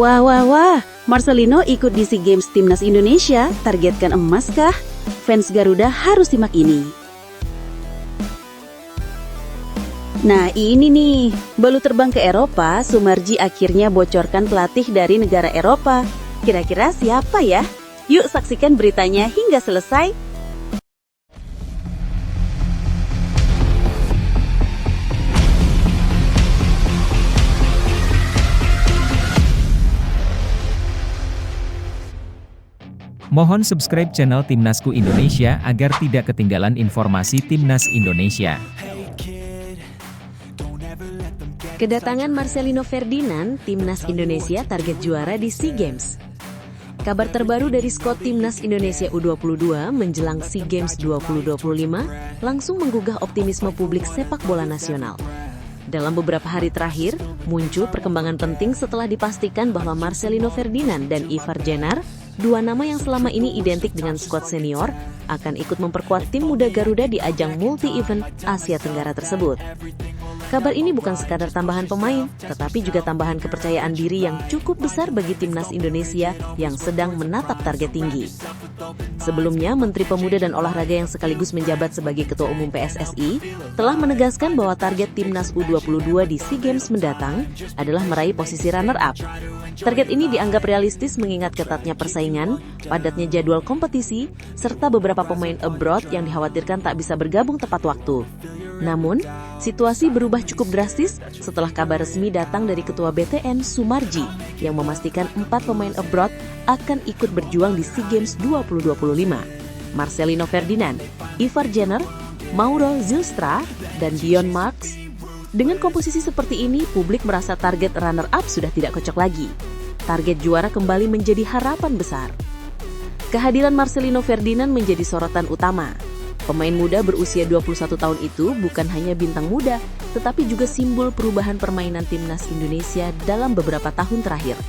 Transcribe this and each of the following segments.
Wah, wah, wah, Marcelino ikut di SEA Games Timnas Indonesia, targetkan emas kah? Fans Garuda harus simak ini. Nah ini nih, baru terbang ke Eropa, Sumarji akhirnya bocorkan pelatih dari negara Eropa. Kira-kira siapa ya? Yuk saksikan beritanya hingga selesai. Mohon subscribe channel Timnasku Indonesia agar tidak ketinggalan informasi Timnas Indonesia. Kedatangan Marcelino Ferdinand, Timnas Indonesia target juara di SEA Games. Kabar terbaru dari skuad Timnas Indonesia U22 menjelang SEA Games 2025 langsung menggugah optimisme publik sepak bola nasional. Dalam beberapa hari terakhir, muncul perkembangan penting setelah dipastikan bahwa Marcelino Ferdinand dan Ivar Jenner, dua nama yang selama ini identik dengan skuad senior, akan ikut memperkuat tim muda Garuda di ajang multi-event Asia Tenggara tersebut. Kabar ini bukan sekadar tambahan pemain, tetapi juga tambahan kepercayaan diri yang cukup besar bagi Timnas Indonesia yang sedang menatap target tinggi. Sebelumnya, Menteri Pemuda dan Olahraga yang sekaligus menjabat sebagai Ketua Umum PSSI telah menegaskan bahwa target Timnas U22 di SEA Games mendatang adalah meraih posisi runner-up. Target ini dianggap realistis mengingat ketatnya persaingan, padatnya jadwal kompetisi, serta beberapa pemain abroad yang dikhawatirkan tak bisa bergabung tepat waktu. Namun, situasi berubah cukup drastis setelah kabar resmi datang dari Ketua BTN Sumarji yang memastikan 4 pemain abroad akan ikut berjuang di SEA Games 2025. Marcelino Ferdinand, Ivar Jenner, Mauro Zylstra, dan Dion Marks. Dengan komposisi seperti ini, publik merasa target runner-up sudah tidak kocok lagi. Target juara kembali menjadi harapan besar. Kehadiran Marcelino Ferdinand menjadi sorotan utama. Pemain muda berusia 21 tahun itu bukan hanya bintang muda, tetapi juga simbol perubahan permainan Timnas Indonesia dalam beberapa tahun terakhir.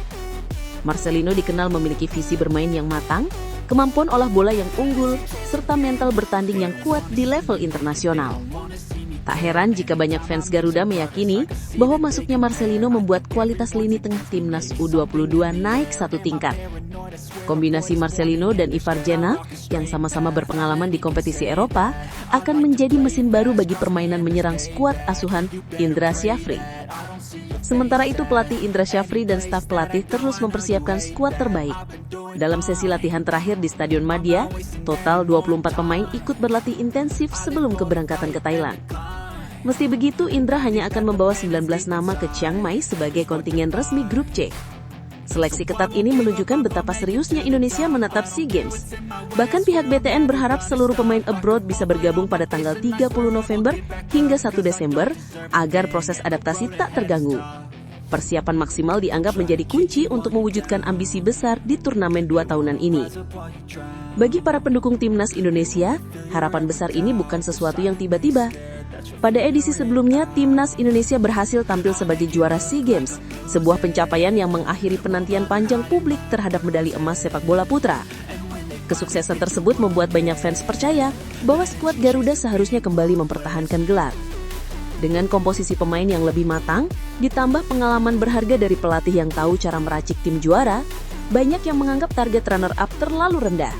Marcelino dikenal memiliki visi bermain yang matang, kemampuan olah bola yang unggul, serta mental bertanding yang kuat di level internasional. Tak heran jika banyak fans Garuda meyakini bahwa masuknya Marcelino membuat kualitas lini tengah Timnas U22 naik satu tingkat. Kombinasi Marcelino dan Ivar Jenner yang sama-sama berpengalaman di kompetisi Eropa akan menjadi mesin baru bagi permainan menyerang skuad asuhan Indra Syafri. Sementara itu pelatih Indra Syafri dan staf pelatih terus mempersiapkan skuad terbaik. Dalam sesi latihan terakhir di Stadion Madia, total 24 pemain ikut berlatih intensif sebelum keberangkatan ke Thailand. Meski begitu, Indra hanya akan membawa 19 nama ke Chiang Mai sebagai kontingen resmi grup C. Seleksi ketat ini menunjukkan betapa seriusnya Indonesia menatap SEA Games. Bahkan pihak BTN berharap seluruh pemain abroad bisa bergabung pada tanggal 30 November hingga 1 Desember agar proses adaptasi tak terganggu. Persiapan maksimal dianggap menjadi kunci untuk mewujudkan ambisi besar di turnamen 2 tahunan ini. Bagi para pendukung Timnas Indonesia, harapan besar ini bukan sesuatu yang tiba-tiba. Pada edisi sebelumnya, Timnas Indonesia berhasil tampil sebagai juara SEA Games, sebuah pencapaian yang mengakhiri penantian panjang publik terhadap medali emas sepak bola putra. Kesuksesan tersebut membuat banyak fans percaya bahwa skuad Garuda seharusnya kembali mempertahankan gelar. Dengan komposisi pemain yang lebih matang, ditambah pengalaman berharga dari pelatih yang tahu cara meracik tim juara, banyak yang menganggap target runner-up terlalu rendah.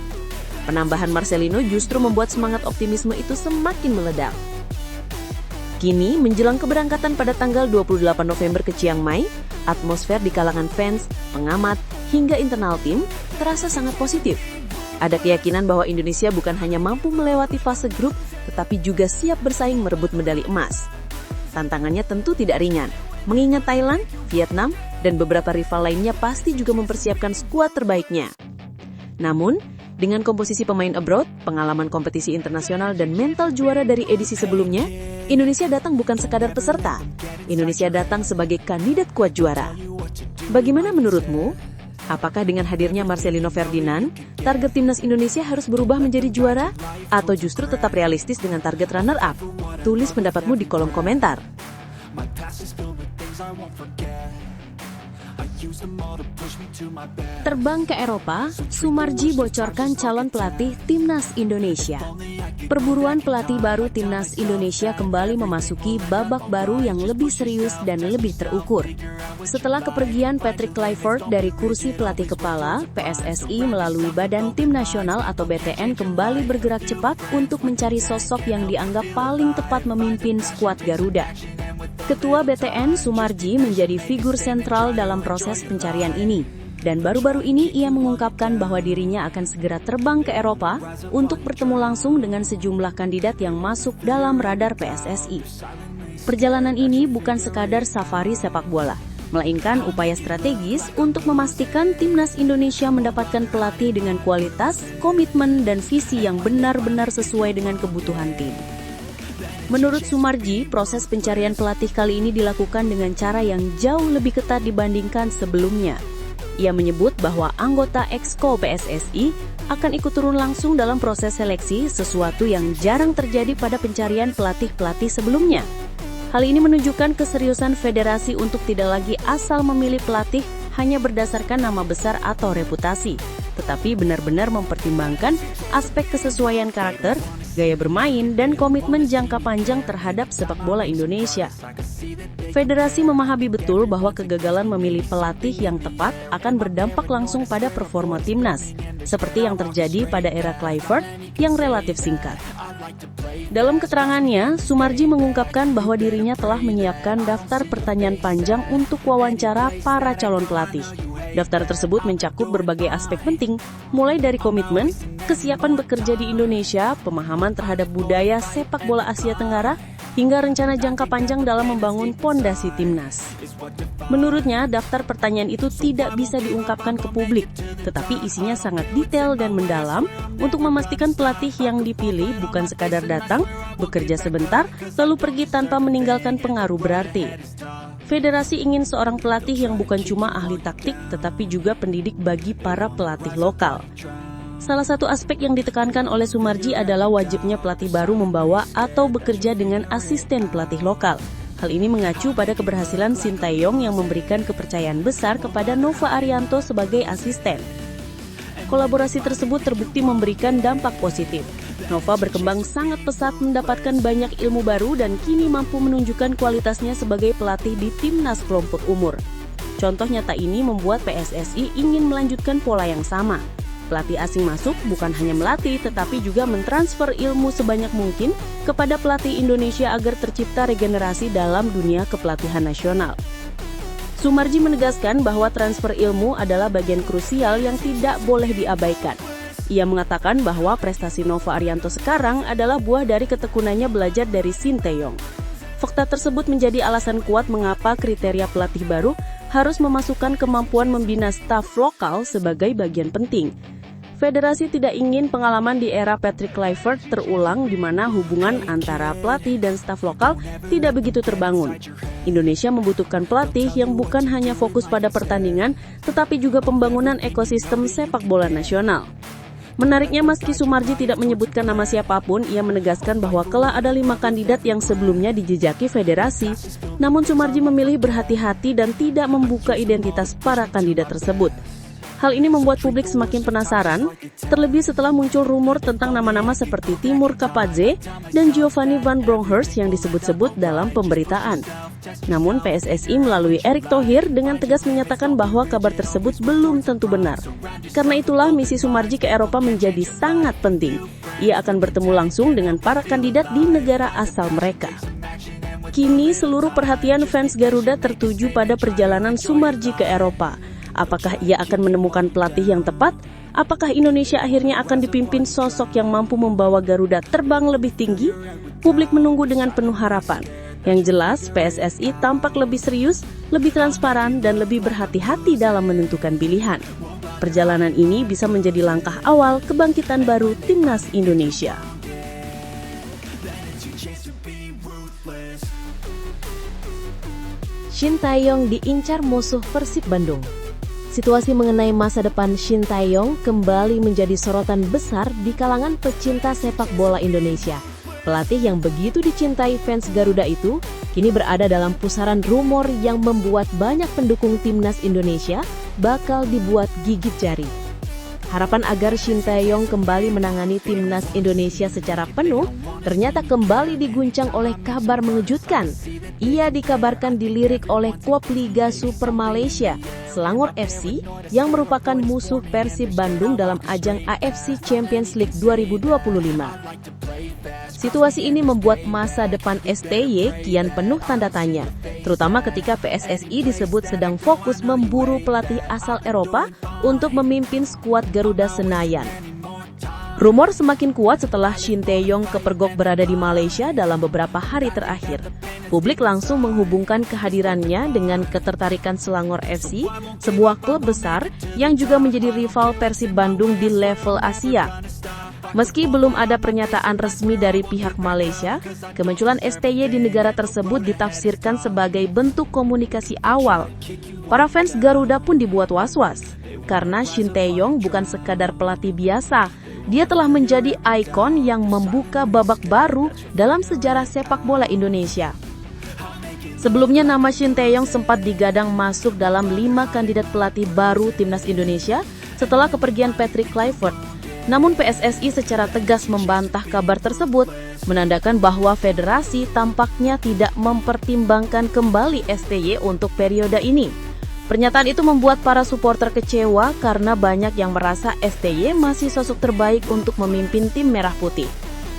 Penambahan Marcelino justru membuat semangat optimisme itu semakin meledak. Kini, menjelang keberangkatan pada tanggal 28 November ke Chiang Mai, atmosfer di kalangan fans, pengamat, hingga internal tim terasa sangat positif. Ada keyakinan bahwa Indonesia bukan hanya mampu melewati fase grup, tetapi juga siap bersaing merebut medali emas. Tantangannya tentu tidak ringan, mengingat Thailand, Vietnam, dan beberapa rival lainnya pasti juga mempersiapkan skuad terbaiknya. Namun, dengan komposisi pemain abroad, pengalaman kompetisi internasional, dan mental juara dari edisi sebelumnya, Indonesia datang bukan sekadar peserta. Indonesia datang sebagai kandidat kuat juara. Bagaimana menurutmu? Apakah dengan hadirnya Marcelino Ferdinand, target Timnas Indonesia harus berubah menjadi juara? Atau justru tetap realistis dengan target runner-up? Tulis pendapatmu di kolom komentar. Terbang ke Eropa, Soemarji bocorkan calon pelatih Timnas Indonesia. Perburuan pelatih baru Timnas Indonesia kembali memasuki babak baru yang lebih serius dan lebih terukur. Setelah kepergian Patrick Kluivert dari kursi pelatih kepala, PSSI melalui Badan Tim Nasional atau BTN kembali bergerak cepat untuk mencari sosok yang dianggap paling tepat memimpin skuad Garuda. Ketua BTN Soemarji menjadi figur sentral dalam proses pencarian ini, dan baru-baru ini ia mengungkapkan bahwa dirinya akan segera terbang ke Eropa untuk bertemu langsung dengan sejumlah kandidat yang masuk dalam radar PSSI. Perjalanan ini bukan sekadar safari sepak bola, melainkan upaya strategis untuk memastikan Timnas Indonesia mendapatkan pelatih dengan kualitas, komitmen, dan visi yang benar-benar sesuai dengan kebutuhan tim. Menurut Soemarji, proses pencarian pelatih kali ini dilakukan dengan cara yang jauh lebih ketat dibandingkan sebelumnya. Ia menyebut bahwa anggota Exco PSSI akan ikut turun langsung dalam proses seleksi, sesuatu yang jarang terjadi pada pencarian pelatih-pelatih sebelumnya. Hal ini menunjukkan keseriusan federasi untuk tidak lagi asal memilih pelatih hanya berdasarkan nama besar atau reputasi, tetapi benar-benar mempertimbangkan aspek kesesuaian karakter, gaya bermain, dan komitmen jangka panjang terhadap sepak bola Indonesia. Federasi memahami betul bahwa kegagalan memilih pelatih yang tepat akan berdampak langsung pada performa timnas, seperti yang terjadi pada era Kluivert yang relatif singkat. Dalam keterangannya, Soemarji mengungkapkan bahwa dirinya telah menyiapkan daftar pertanyaan panjang untuk wawancara para calon pelatih. Daftar tersebut mencakup berbagai aspek penting, mulai dari komitmen, kesiapan bekerja di Indonesia, pemahaman terhadap budaya sepak bola Asia Tenggara, hingga rencana jangka panjang dalam membangun pondasi timnas. Menurutnya, daftar pertanyaan itu tidak bisa diungkapkan ke publik, tetapi isinya sangat detail dan mendalam untuk memastikan pelatih yang dipilih bukan sekadar datang, bekerja sebentar, lalu pergi tanpa meninggalkan pengaruh berarti. Federasi ingin seorang pelatih yang bukan cuma ahli taktik, tetapi juga pendidik bagi para pelatih lokal. Salah satu aspek yang ditekankan oleh Soemarji adalah wajibnya pelatih baru membawa atau bekerja dengan asisten pelatih lokal. Hal ini mengacu pada keberhasilan Sintayong yang memberikan kepercayaan besar kepada Nova Arianto sebagai asisten. Kolaborasi tersebut terbukti memberikan dampak positif. Nova berkembang sangat pesat, mendapatkan banyak ilmu baru dan kini mampu menunjukkan kualitasnya sebagai pelatih di timnas kelompok umur. Contoh nyata ini membuat PSSI ingin melanjutkan pola yang sama. Pelatih asing masuk bukan hanya melatih, tetapi juga mentransfer ilmu sebanyak mungkin kepada pelatih Indonesia agar tercipta regenerasi dalam dunia kepelatihan nasional. Soemarji menegaskan bahwa transfer ilmu adalah bagian krusial yang tidak boleh diabaikan. Ia mengatakan bahwa prestasi Nova Arianto sekarang adalah buah dari ketekunannya belajar dari Sintayong. Fakta tersebut menjadi alasan kuat mengapa kriteria pelatih baru harus memasukkan kemampuan membina staf lokal sebagai bagian penting. Federasi tidak ingin pengalaman di era Patrick Kluivert terulang di mana hubungan antara pelatih dan staf lokal tidak begitu terbangun. Indonesia membutuhkan pelatih yang bukan hanya fokus pada pertandingan, tetapi juga pembangunan ekosistem sepak bola nasional. Menariknya, meski Soemarji tidak menyebutkan nama siapapun, ia menegaskan bahwa kelak ada 5 kandidat yang sebelumnya dijejaki federasi. Namun Soemarji memilih berhati-hati dan tidak membuka identitas para kandidat tersebut. Hal ini membuat publik semakin penasaran, terlebih setelah muncul rumor tentang nama-nama seperti Timur Kapadze dan Giovanni Van Bronckhorst yang disebut-sebut dalam pemberitaan. Namun PSSI melalui Erick Thohir dengan tegas menyatakan bahwa kabar tersebut belum tentu benar. Karena itulah misi Soemarji ke Eropa menjadi sangat penting. Ia akan bertemu langsung dengan para kandidat di negara asal mereka. Kini seluruh perhatian fans Garuda tertuju pada perjalanan Soemarji ke Eropa. Apakah ia akan menemukan pelatih yang tepat? Apakah Indonesia akhirnya akan dipimpin sosok yang mampu membawa Garuda terbang lebih tinggi? Publik menunggu dengan penuh harapan. Yang jelas, PSSI tampak lebih serius, lebih transparan, dan lebih berhati-hati dalam menentukan pilihan. Perjalanan ini bisa menjadi langkah awal kebangkitan baru Timnas Indonesia. Sintayong diincar musuh Persib Bandung. Situasi mengenai masa depan Sintayong kembali menjadi sorotan besar di kalangan pecinta sepak bola Indonesia. Pelatih yang begitu dicintai fans Garuda itu kini berada dalam pusaran rumor yang membuat banyak pendukung timnas Indonesia bakal dibuat gigit jari. Harapan agar Shin Tae-yong kembali menangani timnas Indonesia secara penuh ternyata kembali diguncang oleh kabar mengejutkan. Ia dikabarkan dilirik oleh klub Liga Super Malaysia, Selangor FC, yang merupakan musuh Persib Bandung dalam ajang AFC Champions League 2025. Situasi ini membuat masa depan STY kian penuh tanda tanya, terutama ketika PSSI disebut sedang fokus memburu pelatih asal Eropa untuk memimpin skuad Garuda Senayan. Rumor semakin kuat setelah Shin Tae-yong kepergok berada di Malaysia dalam beberapa hari terakhir. Publik langsung menghubungkan kehadirannya dengan ketertarikan Selangor FC, sebuah klub besar yang juga menjadi rival Persib Bandung di level Asia. Meski belum ada pernyataan resmi dari pihak Malaysia, kemunculan STY di negara tersebut ditafsirkan sebagai bentuk komunikasi awal. Para fans Garuda pun dibuat was-was, karena Shin Tae-yong bukan sekadar pelatih biasa. Dia telah menjadi ikon yang membuka babak baru dalam sejarah sepak bola Indonesia. Sebelumnya nama Shin Tae-yong sempat digadang masuk dalam 5 kandidat pelatih baru timnas Indonesia setelah kepergian Patrick Kluivert. Namun PSSI secara tegas membantah kabar tersebut, menandakan bahwa federasi tampaknya tidak mempertimbangkan kembali STY untuk periode ini. Pernyataan itu membuat para supporter kecewa karena banyak yang merasa STY masih sosok terbaik untuk memimpin tim Merah Putih.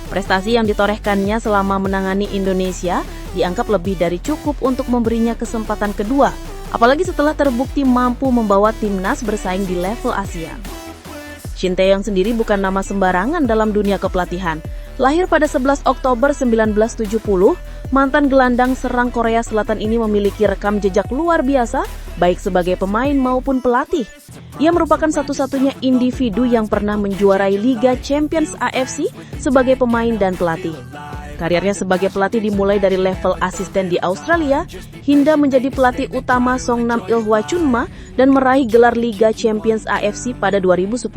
Prestasi yang ditorehkannya selama menangani Indonesia dianggap lebih dari cukup untuk memberinya kesempatan kedua, apalagi setelah terbukti mampu membawa timnas bersaing di level Asia. Shin Tae-yong sendiri bukan nama sembarangan dalam dunia kepelatihan. Lahir pada 11 Oktober 1970, mantan gelandang serang Korea Selatan ini memiliki rekam jejak luar biasa, baik sebagai pemain maupun pelatih. Ia merupakan satu-satunya individu yang pernah menjuarai Liga Champions AFC sebagai pemain dan pelatih. Karirnya sebagai pelatih dimulai dari level asisten di Australia, hingga menjadi pelatih utama Songnam Ilhwa Chunma dan meraih gelar Liga Champions AFC pada 2010.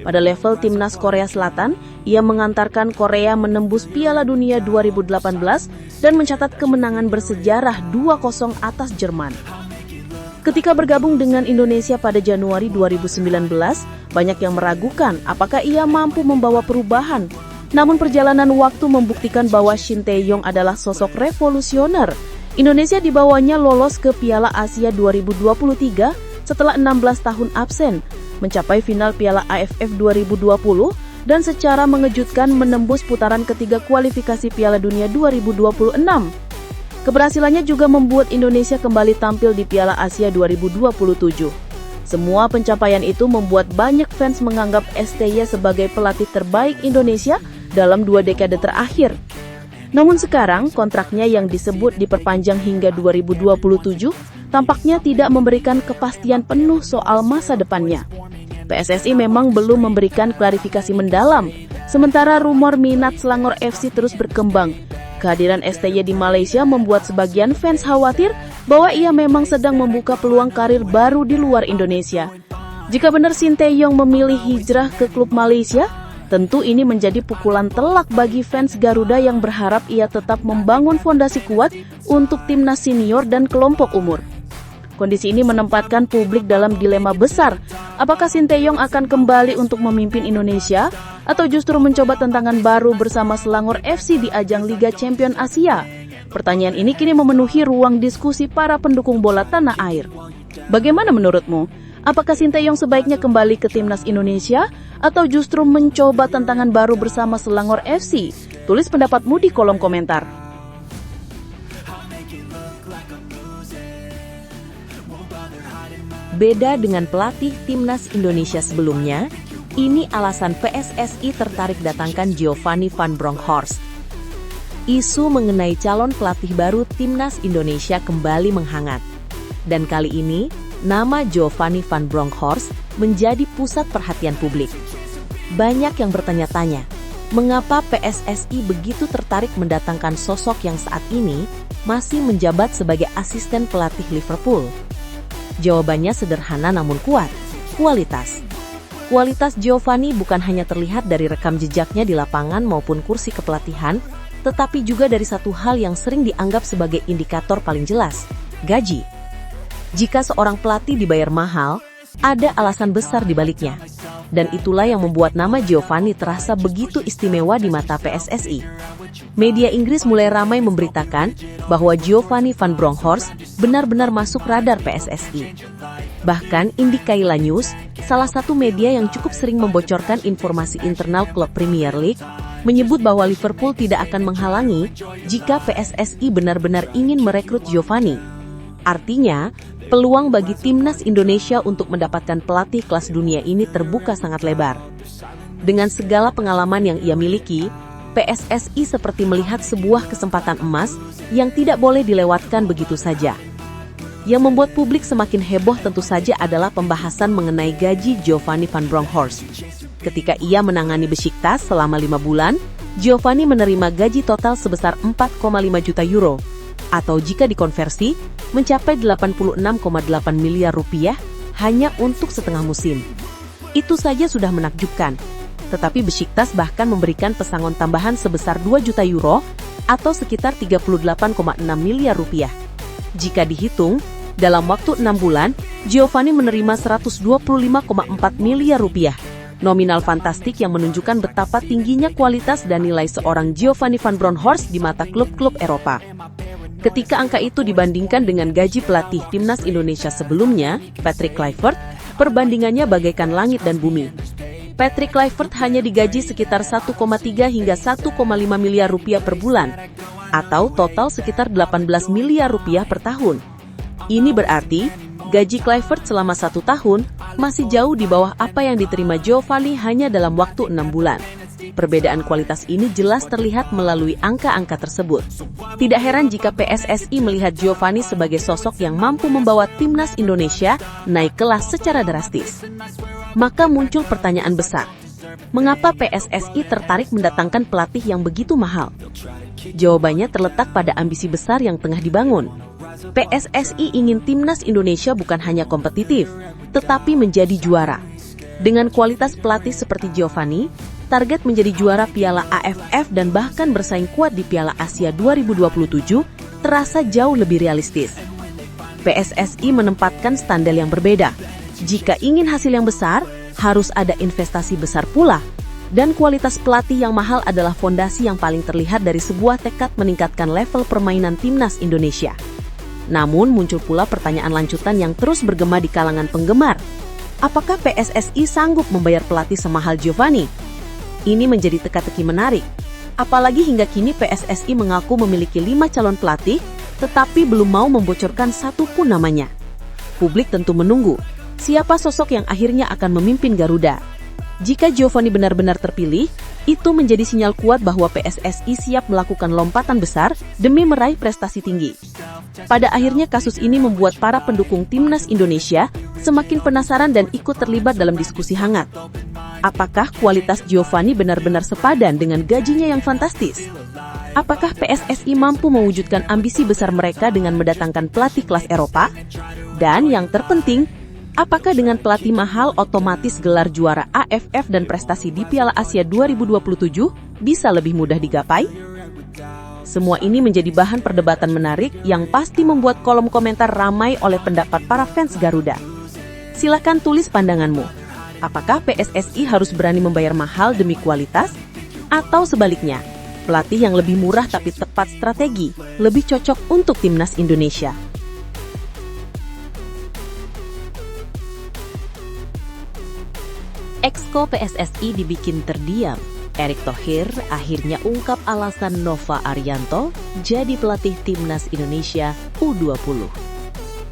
Pada level timnas Korea Selatan, ia mengantarkan Korea menembus Piala Dunia 2018 dan mencatat kemenangan bersejarah 2-0 atas Jerman. Ketika bergabung dengan Indonesia pada Januari 2019, banyak yang meragukan apakah ia mampu membawa perubahan. Namun perjalanan waktu membuktikan bahwa Shin Tae-yong adalah sosok revolusioner. Indonesia dibawanya lolos ke Piala Asia 2023 setelah 16 tahun absen, mencapai final Piala AFF 2020 dan secara mengejutkan menembus putaran ketiga kualifikasi Piala Dunia 2026. Keberhasilannya juga membuat Indonesia kembali tampil di Piala Asia 2027. Semua pencapaian itu membuat banyak fans menganggap STY sebagai pelatih terbaik Indonesia dalam 2 dekade terakhir. Namun sekarang kontraknya yang disebut diperpanjang hingga 2027 tampaknya tidak memberikan kepastian penuh soal masa depannya. PSSI memang belum memberikan klarifikasi mendalam, sementara rumor minat Selangor FC terus berkembang. Kehadiran STY di Malaysia membuat sebagian fans khawatir bahwa ia memang sedang membuka peluang karir baru di luar Indonesia. Jika benar Shin Tae-yong memilih hijrah ke klub Malaysia, tentu ini menjadi pukulan telak bagi fans Garuda yang berharap ia tetap membangun fondasi kuat untuk timnas senior dan kelompok umur. Kondisi ini menempatkan publik dalam dilema besar. Apakah Shin Tae-yong akan kembali untuk memimpin Indonesia atau justru mencoba tantangan baru bersama Selangor FC di ajang Liga Champions Asia? Pertanyaan ini kini memenuhi ruang diskusi para pendukung bola tanah air. Bagaimana menurutmu? Apakah Shin Tae-yong sebaiknya kembali ke timnas Indonesia atau justru mencoba tantangan baru bersama Selangor FC? Tulis pendapatmu di kolom komentar. Beda dengan pelatih timnas Indonesia sebelumnya, ini alasan PSSI tertarik datangkan Giovanni van Bronckhorst. Isu mengenai calon pelatih baru timnas Indonesia kembali menghangat. Dan kali ini, nama Giovanni van Bronckhorst menjadi pusat perhatian publik. Banyak yang bertanya-tanya, mengapa PSSI begitu tertarik mendatangkan sosok yang saat ini masih menjabat sebagai asisten pelatih Liverpool? Jawabannya sederhana namun kuat, kualitas. Kualitas Giovanni bukan hanya terlihat dari rekam jejaknya di lapangan maupun kursi kepelatihan, tetapi juga dari satu hal yang sering dianggap sebagai indikator paling jelas, gaji. Jika seorang pelatih dibayar mahal, ada alasan besar di baliknya. Dan itulah yang membuat nama Giovanni terasa begitu istimewa di mata PSSI. Media Inggris mulai ramai memberitakan bahwa Giovanni van Bronckhorst benar-benar masuk radar PSSI. Bahkan Indikaila News, salah satu media yang cukup sering membocorkan informasi internal klub Premier League, menyebut bahwa Liverpool tidak akan menghalangi jika PSSI benar-benar ingin merekrut Giovanni. Artinya, peluang bagi timnas Indonesia untuk mendapatkan pelatih kelas dunia ini terbuka sangat lebar. Dengan segala pengalaman yang ia miliki, PSSI seperti melihat sebuah kesempatan emas yang tidak boleh dilewatkan begitu saja. Yang membuat publik semakin heboh tentu saja adalah pembahasan mengenai gaji Giovanni van Bronckhorst. Ketika ia menangani Besiktas selama 5 bulan, Giovanni menerima gaji total sebesar 4,5 juta euro, atau jika dikonversi, mencapai 86,8 miliar rupiah hanya untuk setengah musim. Itu saja sudah menakjubkan. Tetapi Besiktas bahkan memberikan pesangon tambahan sebesar 2 juta euro atau sekitar 38,6 miliar rupiah. Jika dihitung, dalam waktu 6 bulan, Giovanni menerima 125,4 miliar rupiah. Nominal fantastik yang menunjukkan betapa tingginya kualitas dan nilai seorang Giovanni van Bronckhorst di mata klub-klub Eropa. Ketika angka itu dibandingkan dengan gaji pelatih timnas Indonesia sebelumnya, Patrick Kluivert, perbandingannya bagaikan langit dan bumi. Patrick Kluivert hanya digaji sekitar 1,3 hingga 1,5 miliar rupiah per bulan, atau total sekitar 18 miliar rupiah per tahun. Ini berarti, gaji Kluivert selama 1 tahun masih jauh di bawah apa yang diterima Giovanni hanya dalam waktu 6 bulan. Perbedaan kualitas ini jelas terlihat melalui angka-angka tersebut. Tidak heran jika PSSI melihat Giovanni sebagai sosok yang mampu membawa timnas Indonesia naik kelas secara drastis. Maka muncul pertanyaan besar. Mengapa PSSI tertarik mendatangkan pelatih yang begitu mahal? Jawabannya terletak pada ambisi besar yang tengah dibangun. PSSI ingin timnas Indonesia bukan hanya kompetitif, tetapi menjadi juara. Dengan kualitas pelatih seperti Giovanni, target menjadi juara Piala AFF dan bahkan bersaing kuat di Piala Asia 2027 terasa jauh lebih realistis. PSSI menempatkan standar yang berbeda. Jika ingin hasil yang besar, harus ada investasi besar pula. Dan kualitas pelatih yang mahal adalah fondasi yang paling terlihat dari sebuah tekad meningkatkan level permainan timnas Indonesia. Namun muncul pula pertanyaan lanjutan yang terus bergema di kalangan penggemar. Apakah PSSI sanggup membayar pelatih semahal Giovanni? Ini menjadi teka-teki menarik. Apalagi hingga kini PSSI mengaku memiliki 5 calon pelatih, tetapi belum mau membocorkan satu pun namanya. Publik tentu menunggu, siapa sosok yang akhirnya akan memimpin Garuda. Jika Giovanni benar-benar terpilih, itu menjadi sinyal kuat bahwa PSSI siap melakukan lompatan besar demi meraih prestasi tinggi. Pada akhirnya kasus ini membuat para pendukung timnas Indonesia semakin penasaran dan ikut terlibat dalam diskusi hangat. Apakah kualitas Giovanni benar-benar sepadan dengan gajinya yang fantastis? Apakah PSSI mampu mewujudkan ambisi besar mereka dengan mendatangkan pelatih kelas Eropa? Dan yang terpenting, apakah dengan pelatih mahal otomatis gelar juara AFF dan prestasi di Piala Asia 2027 bisa lebih mudah digapai? Semua ini menjadi bahan perdebatan menarik yang pasti membuat kolom komentar ramai oleh pendapat para fans Garuda. Silakan tulis pandanganmu. Apakah PSSI harus berani membayar mahal demi kualitas? Atau sebaliknya, pelatih yang lebih murah tapi tepat strategi lebih cocok untuk timnas Indonesia? Exco PSSI dibikin terdiam. Erick Thohir akhirnya ungkap alasan Nova Arianto jadi pelatih timnas Indonesia U20.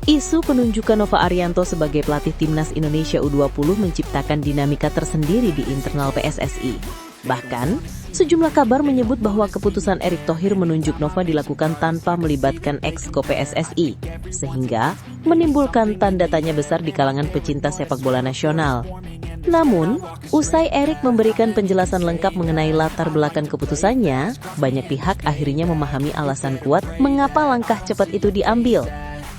Isu penunjukan Nova Arianto sebagai pelatih timnas Indonesia U20 menciptakan dinamika tersendiri di internal PSSI. Bahkan, sejumlah kabar menyebut bahwa keputusan Erick Thohir menunjuk Nova dilakukan tanpa melibatkan Exco PSSI, sehingga menimbulkan tanda tanya besar di kalangan pecinta sepak bola nasional. Namun, usai Erick memberikan penjelasan lengkap mengenai latar belakang keputusannya, banyak pihak akhirnya memahami alasan kuat mengapa langkah cepat itu diambil.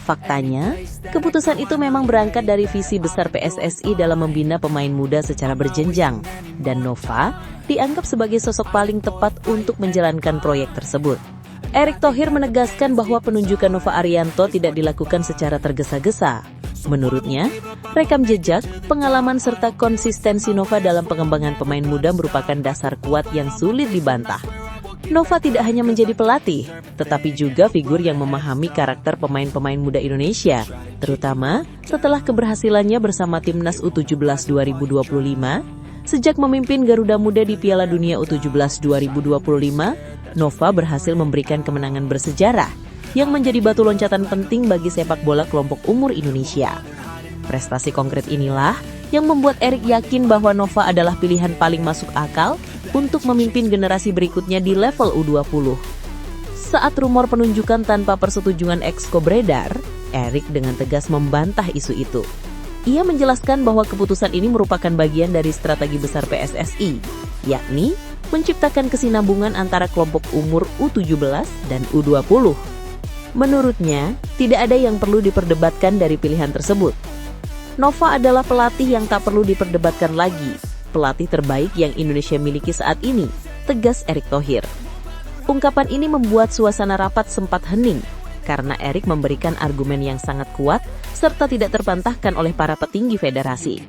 Faktanya, keputusan itu memang berangkat dari visi besar PSSI dalam membina pemain muda secara berjenjang, dan Nova dianggap sebagai sosok paling tepat untuk menjalankan proyek tersebut. Erick Thohir menegaskan bahwa penunjukan Nova Arianto tidak dilakukan secara tergesa-gesa. Menurutnya, rekam jejak, pengalaman serta konsistensi Nova dalam pengembangan pemain muda merupakan dasar kuat yang sulit dibantah. Nova tidak hanya menjadi pelatih, tetapi juga figur yang memahami karakter pemain-pemain muda Indonesia, terutama setelah keberhasilannya bersama Timnas U17 2025. Sejak memimpin Garuda Muda di Piala Dunia U17 2025, Nova berhasil memberikan kemenangan bersejarah yang menjadi batu loncatan penting bagi sepak bola kelompok umur Indonesia. Prestasi konkret inilah yang membuat Erick yakin bahwa Nova adalah pilihan paling masuk akal untuk memimpin generasi berikutnya di level U20. Saat rumor penunjukan tanpa persetujuan Exco beredar, Erick dengan tegas membantah isu itu. Ia menjelaskan bahwa keputusan ini merupakan bagian dari strategi besar PSSI, yakni menciptakan kesinambungan antara kelompok umur U17 dan U20. Menurutnya, tidak ada yang perlu diperdebatkan dari pilihan tersebut. Nova adalah pelatih yang tak perlu diperdebatkan lagi, pelatih terbaik yang Indonesia miliki saat ini, tegas Erick Thohir. Ungkapan ini membuat suasana rapat sempat hening, karena Erick memberikan argumen yang sangat kuat, serta tidak terbantahkan oleh para petinggi federasi.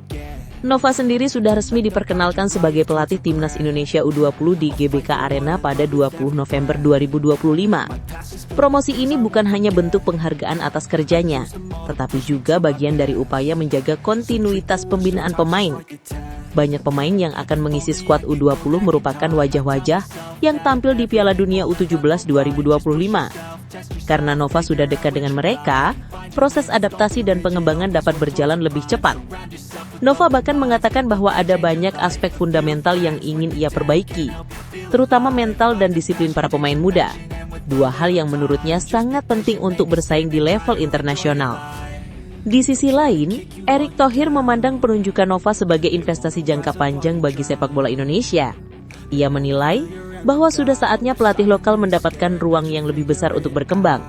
Nova sendiri sudah resmi diperkenalkan sebagai pelatih Timnas Indonesia U20 di GBK Arena pada 20 November 2025. Promosi ini bukan hanya bentuk penghargaan atas kerjanya, tetapi juga bagian dari upaya menjaga kontinuitas pembinaan pemain. Banyak pemain yang akan mengisi skuad U20 merupakan wajah-wajah yang tampil di Piala Dunia U17 2025. Karena Nova sudah dekat dengan mereka, proses adaptasi dan pengembangan dapat berjalan lebih cepat. Nova bahkan mengatakan bahwa ada banyak aspek fundamental yang ingin ia perbaiki, terutama mental dan disiplin para pemain muda. Dua hal yang menurutnya sangat penting untuk bersaing di level internasional. Di sisi lain, Erick Thohir memandang penunjukan Nova sebagai investasi jangka panjang bagi sepak bola Indonesia. Ia menilai bahwa sudah saatnya pelatih lokal mendapatkan ruang yang lebih besar untuk berkembang.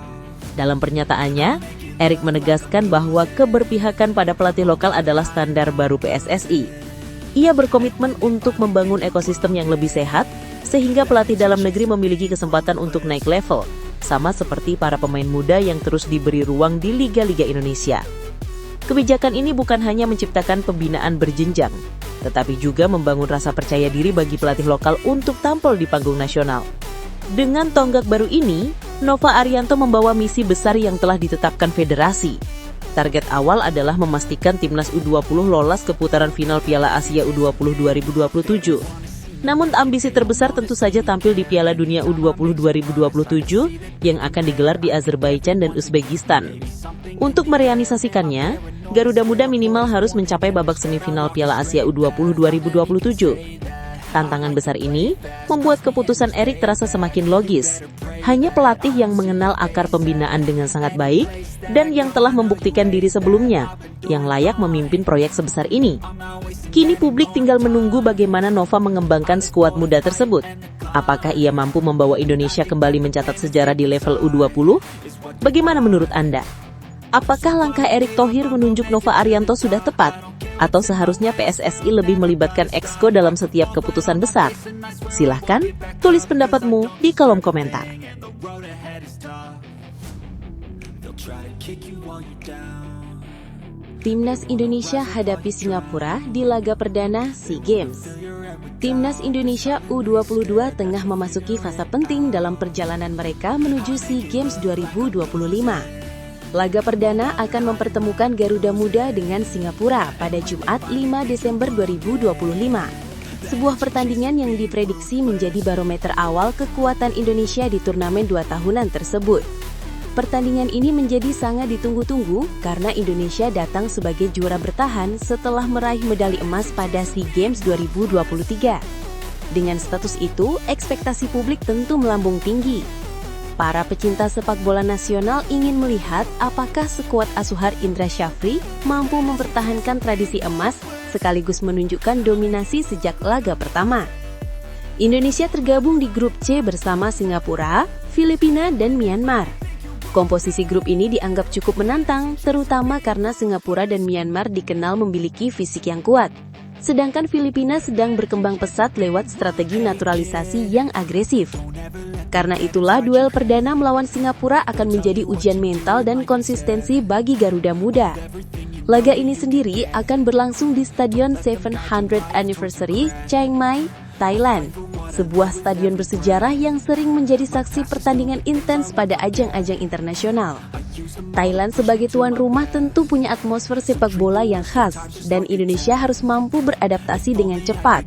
Dalam pernyataannya, Erick menegaskan bahwa keberpihakan pada pelatih lokal adalah standar baru PSSI. Ia berkomitmen untuk membangun ekosistem yang lebih sehat, sehingga pelatih dalam negeri memiliki kesempatan untuk naik level, sama seperti para pemain muda yang terus diberi ruang di liga-liga Indonesia. Kebijakan ini bukan hanya menciptakan pembinaan berjenjang, tetapi juga membangun rasa percaya diri bagi pelatih lokal untuk tampil di panggung nasional. Dengan tonggak baru ini, Nova Arianto membawa misi besar yang telah ditetapkan federasi. Target awal adalah memastikan Timnas U20 lolos ke putaran final Piala Asia U20 2027. Namun ambisi terbesar tentu saja tampil di Piala Dunia U20 2027 yang akan digelar di Azerbaijan dan Uzbekistan. Untuk merealisasikannya, Garuda Muda minimal harus mencapai babak semifinal Piala Asia U20 2027. Tantangan besar ini membuat keputusan Erick terasa semakin logis. Hanya pelatih yang mengenal akar pembinaan dengan sangat baik dan yang telah membuktikan diri sebelumnya yang layak memimpin proyek sebesar ini. Kini publik tinggal menunggu bagaimana Nova mengembangkan skuad muda tersebut. Apakah ia mampu membawa Indonesia kembali mencatat sejarah di level U20? Bagaimana menurut Anda? Apakah langkah Erick Thohir menunjuk Nova Arianto sudah tepat? Atau seharusnya PSSI lebih melibatkan Exco dalam setiap keputusan besar? Silahkan tulis pendapatmu di kolom komentar. Timnas Indonesia hadapi Singapura di laga perdana SEA Games. Timnas Indonesia U22 tengah memasuki fase penting dalam perjalanan mereka menuju SEA Games 2025. Laga perdana akan mempertemukan Garuda Muda dengan Singapura pada Jumat 5 Desember 2025. Sebuah pertandingan yang diprediksi menjadi barometer awal kekuatan Indonesia di turnamen 2 tahunan tersebut. Pertandingan ini menjadi sangat ditunggu-tunggu karena Indonesia datang sebagai juara bertahan setelah meraih medali emas pada SEA Games 2023. Dengan status itu, ekspektasi publik tentu melambung tinggi. Para pecinta sepak bola nasional ingin melihat apakah skuad asuhan Indra Syafri mampu mempertahankan tradisi emas sekaligus menunjukkan dominasi sejak laga pertama. Indonesia tergabung di grup C bersama Singapura, Filipina, dan Myanmar. Komposisi grup ini dianggap cukup menantang, terutama karena Singapura dan Myanmar dikenal memiliki fisik yang kuat. Sedangkan Filipina sedang berkembang pesat lewat strategi naturalisasi yang agresif. Karena itulah duel perdana melawan Singapura akan menjadi ujian mental dan konsistensi bagi Garuda Muda. Laga ini sendiri akan berlangsung di Stadion 700th Anniversary Chiang Mai, Thailand. Sebuah stadion bersejarah yang sering menjadi saksi pertandingan intens pada ajang-ajang internasional. Thailand sebagai tuan rumah tentu punya atmosfer sepak bola yang khas, dan Indonesia harus mampu beradaptasi dengan cepat.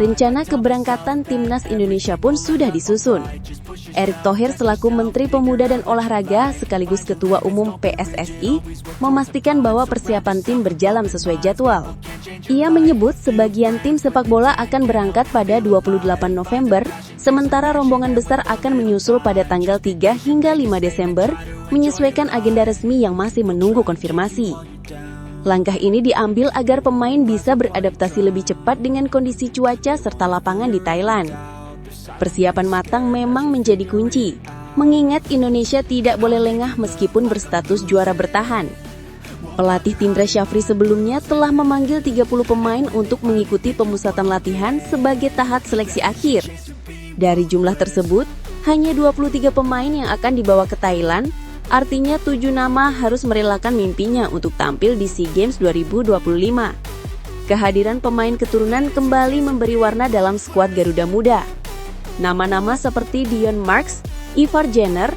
Rencana keberangkatan timnas Indonesia pun sudah disusun. Erick Thohir selaku Menteri Pemuda dan Olahraga sekaligus Ketua Umum PSSI memastikan bahwa persiapan tim berjalan sesuai jadwal. Ia menyebut sebagian tim sepak bola akan berangkat pada 28 November, sementara rombongan besar akan menyusul pada tanggal 3 hingga 5 Desember, menyesuaikan agenda resmi yang masih menunggu konfirmasi. Langkah ini diambil agar pemain bisa beradaptasi lebih cepat dengan kondisi cuaca serta lapangan di Thailand. Persiapan matang memang menjadi kunci, mengingat Indonesia tidak boleh lengah meskipun berstatus juara bertahan. Pelatih Tindra Syafri sebelumnya telah memanggil 30 pemain untuk mengikuti pemusatan latihan sebagai tahap seleksi akhir. Dari jumlah tersebut, hanya 23 pemain yang akan dibawa ke Thailand, artinya 7 nama harus merelakan mimpinya untuk tampil di SEA Games 2025. Kehadiran pemain keturunan kembali memberi warna dalam skuad Garuda Muda. Nama-nama seperti Dion Marks, Ivar Jenner,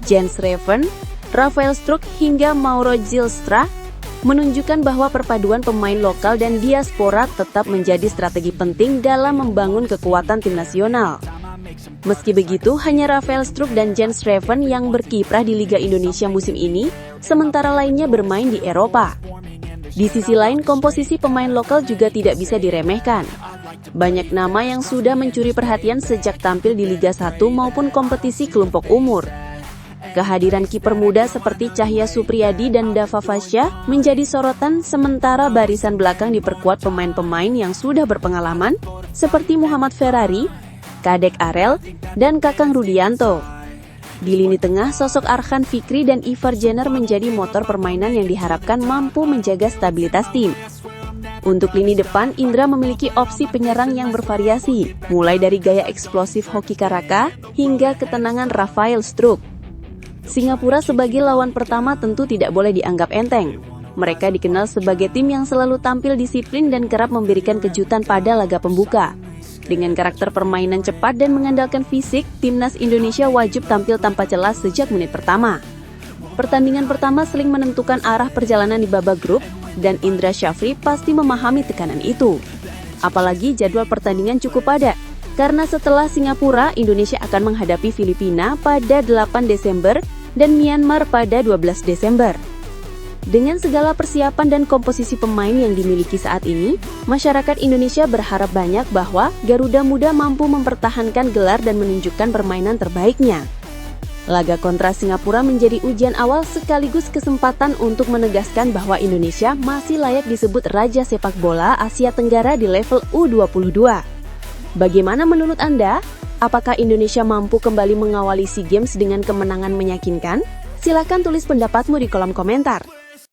Jens Reven, Rafael Struijk hingga Mauro Zylstra menunjukkan bahwa perpaduan pemain lokal dan diaspora tetap menjadi strategi penting dalam membangun kekuatan tim nasional. Meski begitu, hanya Rafael Struijk dan Jens Reven yang berkiprah di Liga Indonesia musim ini, sementara lainnya bermain di Eropa. Di sisi lain, komposisi pemain lokal juga tidak bisa diremehkan. Banyak nama yang sudah mencuri perhatian sejak tampil di Liga 1 maupun kompetisi kelompok umur. Kehadiran kiper muda seperti Cahya Supriyadi dan Dava Fasya menjadi sorotan, sementara barisan belakang diperkuat pemain-pemain yang sudah berpengalaman seperti Muhammad Ferrari, Kadek Arel, dan Kakang Rudianto. Di lini tengah, sosok Arhan Fikri dan Ivar Jenner menjadi motor permainan yang diharapkan mampu menjaga stabilitas tim. Untuk lini depan, Indra memiliki opsi penyerang yang bervariasi, mulai dari gaya eksplosif Hoki Caraka hingga ketenangan Rafael Struijk. Singapura sebagai lawan pertama tentu tidak boleh dianggap enteng. Mereka dikenal sebagai tim yang selalu tampil disiplin dan kerap memberikan kejutan pada laga pembuka. Dengan karakter permainan cepat dan mengandalkan fisik, timnas Indonesia wajib tampil tanpa celah sejak menit pertama. Pertandingan pertama seling menentukan arah perjalanan di babak grup, dan Indra Syafri pasti memahami tekanan itu. Apalagi jadwal pertandingan cukup padat, karena setelah Singapura, Indonesia akan menghadapi Filipina pada 8 Desember dan Myanmar pada 12 Desember. Dengan segala persiapan dan komposisi pemain yang dimiliki saat ini, masyarakat Indonesia berharap banyak bahwa Garuda Muda mampu mempertahankan gelar dan menunjukkan permainan terbaiknya. Laga kontra Singapura menjadi ujian awal sekaligus kesempatan untuk menegaskan bahwa Indonesia masih layak disebut Raja Sepak Bola Asia Tenggara di level U22. Bagaimana menurut Anda? Apakah Indonesia mampu kembali mengawali SEA Games dengan kemenangan meyakinkan? Silakan tulis pendapatmu di kolom komentar.